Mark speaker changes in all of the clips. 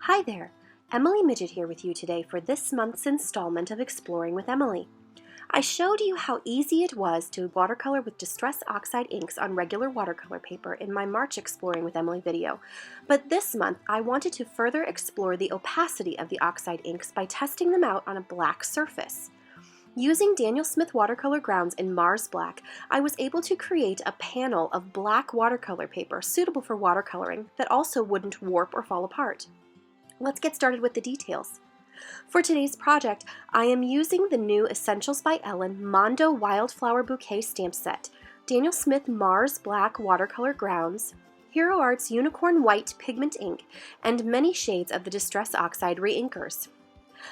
Speaker 1: Hi there, Emily Midget here with you today for this month's installment of Exploring with Emily. I showed you how easy it was to watercolor with Distress Oxide inks on regular watercolor paper in my March Exploring with Emily video, but this month I wanted to further explore the opacity of the Oxide inks by testing them out on a black surface. Using Daniel Smith watercolor grounds in Mars Black, I was able to create a panel of black watercolor paper suitable for watercoloring that also wouldn't warp or fall apart. Let's get started with the details. For today's project, I am using the new Essentials by Ellen Mondo Wildflower Bouquet stamp set, Daniel Smith Mars Black watercolor grounds, Hero Arts Unicorn White pigment ink, and many shades of the Distress Oxide Reinkers.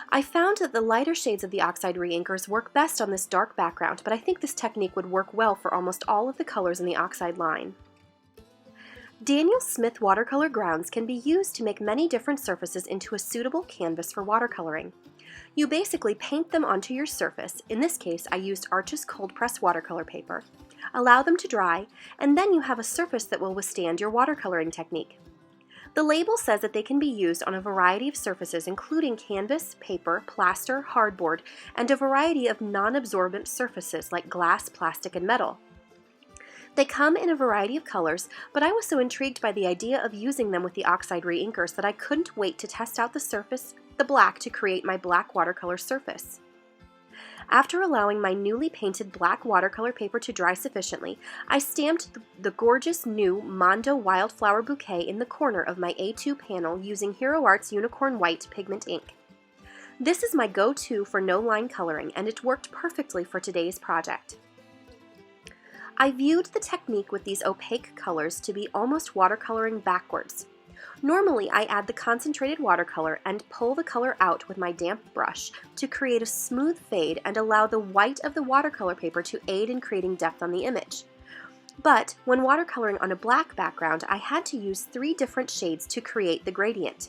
Speaker 1: I found that the lighter shades of the Oxide Reinkers work best on this dark background, but I think this technique would work well for almost all of the colors in the Oxide line. Daniel Smith watercolor grounds can be used to make many different surfaces into a suitable canvas for watercoloring. You basically paint them onto your surface. In this case, I used Arches cold press watercolor paper. Allow them to dry, and then you have a surface that will withstand your watercoloring technique. The label says that they can be used on a variety of surfaces, including canvas, paper, plaster, hardboard, and a variety of non-absorbent surfaces like glass, plastic, and metal. They come in a variety of colors, but I was so intrigued by the idea of using them with the Oxide Reinkers that I couldn't wait to test out the surface, the black, to create my black watercolor surface. After allowing my newly painted black watercolor paper to dry sufficiently, I stamped the gorgeous new Mondo Wildflower Bouquet in the corner of my A2 panel using Hero Arts Unicorn White pigment ink. This is my go-to for no-line coloring, and it worked perfectly for today's project. I viewed the technique with these opaque colors to be almost watercoloring backwards. Normally, I add the concentrated watercolor and pull the color out with my damp brush to create a smooth fade and allow the white of the watercolor paper to aid in creating depth on the image. But when watercoloring on a black background, I had to use 3 different shades to create the gradient.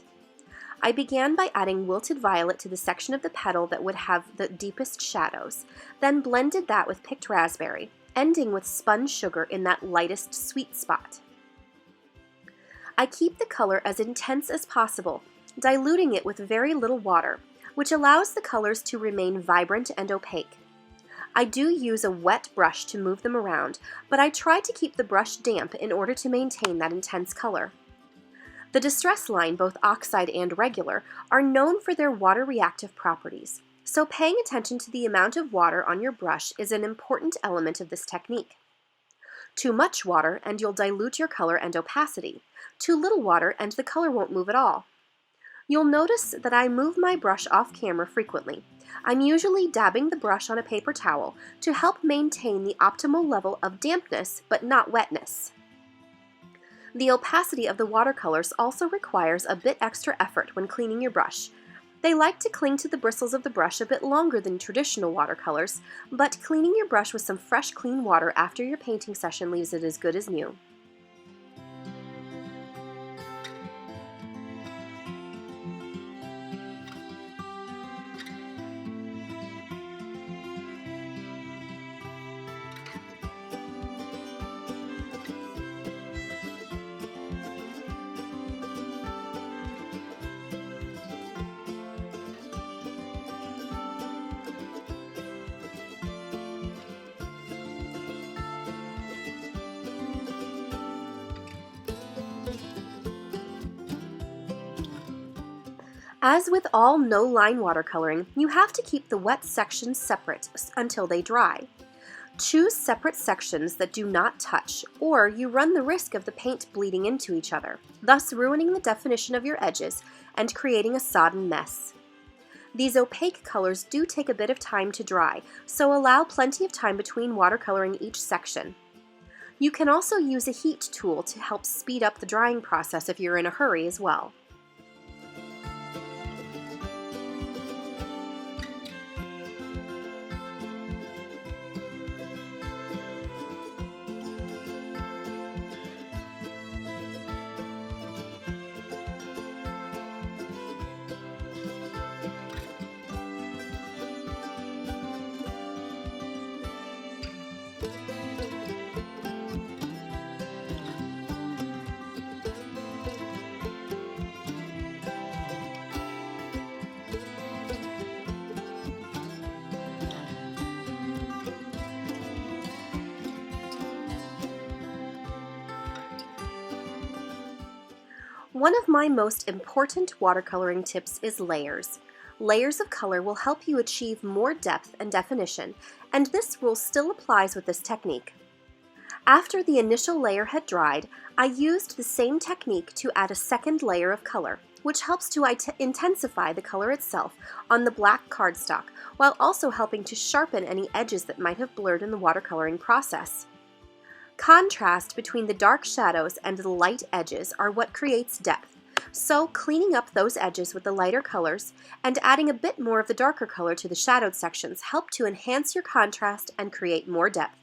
Speaker 1: I began by adding wilted violet to the section of the petal that would have the deepest shadows, then blended that with picked raspberry, ending with spun sugar in that lightest sweet spot. I keep the color as intense as possible, diluting it with very little water, which allows the colors to remain vibrant and opaque. I do use a wet brush to move them around, but I try to keep the brush damp in order to maintain that intense color. The Distress line, both Oxide and regular, are known for their water-reactive properties, so paying attention to the amount of water on your brush is an important element of this technique. Too much water and you'll dilute your color and opacity. Too little water and the color won't move at all. You'll notice that I move my brush off camera frequently. I'm usually dabbing the brush on a paper towel to help maintain the optimal level of dampness but not wetness. The opacity of the watercolors also requires a bit extra effort when cleaning your brush. They like to cling to the bristles of the brush a bit longer than traditional watercolors, but cleaning your brush with some fresh, clean water after your painting session leaves it as good as new. As with all no-line watercoloring, you have to keep the wet sections separate until they dry. Choose separate sections that do not touch, or you run the risk of the paint bleeding into each other, thus ruining the definition of your edges and creating a sodden mess. These opaque colors do take a bit of time to dry, so allow plenty of time between watercoloring each section. You can also use a heat tool to help speed up the drying process if you're in a hurry as well. One of my most important watercoloring tips is layers. Layers of color will help you achieve more depth and definition, and this rule still applies with this technique. After the initial layer had dried, I used the same technique to add a second layer of color, which helps to intensify the color itself on the black cardstock, while also helping to sharpen any edges that might have blurred in the watercoloring process. Contrast between the dark shadows and the light edges are what creates depth, so cleaning up those edges with the lighter colors and adding a bit more of the darker color to the shadowed sections help to enhance your contrast and create more depth.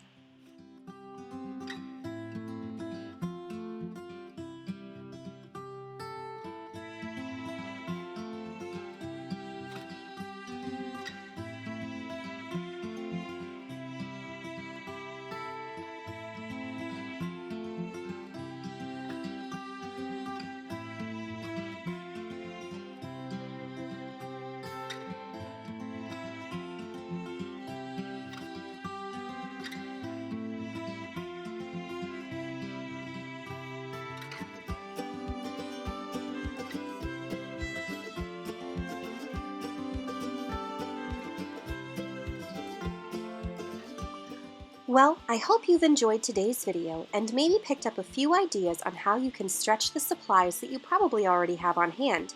Speaker 1: Well, I hope you've enjoyed today's video and maybe picked up a few ideas on how you can stretch the supplies that you probably already have on hand.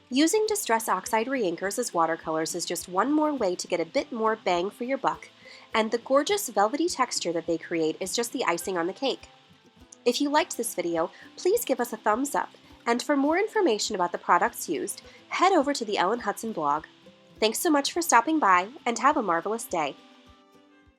Speaker 1: Using Distress Oxide Reinkers as watercolors is just one more way to get a bit more bang for your buck, and the gorgeous velvety texture that they create is just the icing on the cake. If you liked this video, please give us a thumbs up, and for more information about the products used, head over to the Ellen Hudson blog. Thanks so much for stopping by, and have a marvelous day.